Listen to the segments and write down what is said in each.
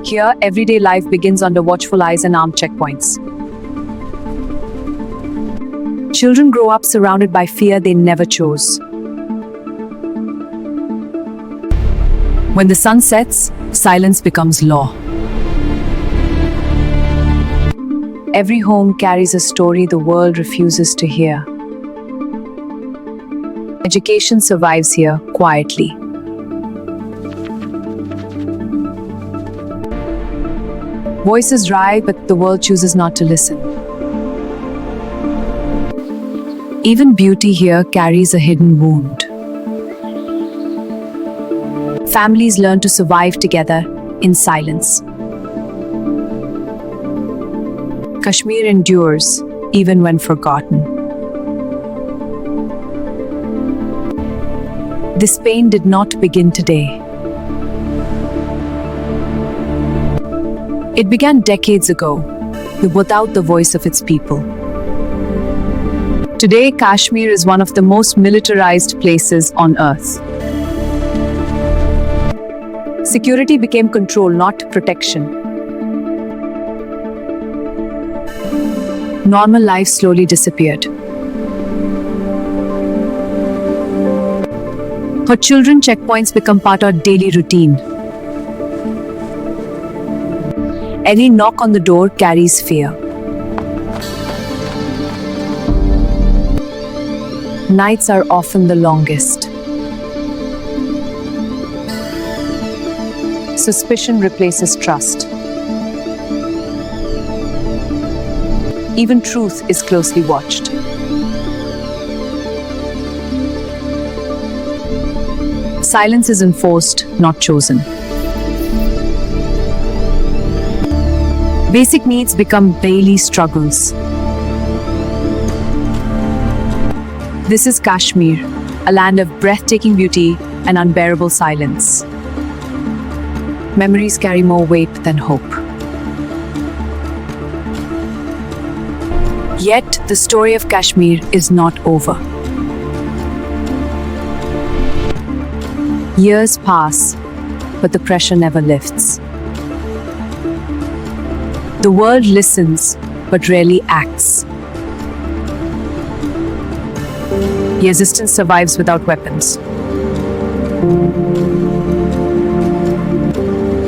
Here, everyday life begins under watchful eyes and armed checkpoints. Children grow up surrounded by fear they never chose. When the sun sets, silence becomes law. Every home carries a story the world refuses to hear. Education survives here quietly. Voices rise, but the world chooses not to listen. Even beauty here carries a hidden wound. Families learn to survive together in silence. Kashmir endures even when forgotten. This pain did not begin today. It began decades ago, without the voice of its people. Today, Kashmir is one of the most militarized places on earth. Security became control, not protection. Normal life slowly disappeared. For children, checkpoints become part of daily routine. Any knock on the door carries fear. Nights are often the longest. Suspicion replaces trust. Even truth is closely watched. Silence is enforced, not chosen. Basic needs become daily struggles. This is Kashmir, a land of breathtaking beauty and unbearable silence. Memories carry more weight than hope. Yet, the story of Kashmir is not over. Years pass, but the pressure never lifts. The world listens, but rarely acts. Resistance survives without weapons.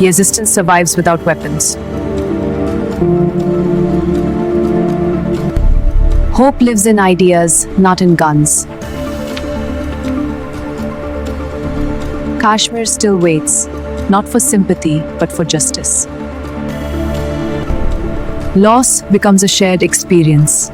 Resistance survives without weapons. Hope lives in ideas, not in guns. Kashmir still waits, not for sympathy, but for justice. Loss becomes a shared experience.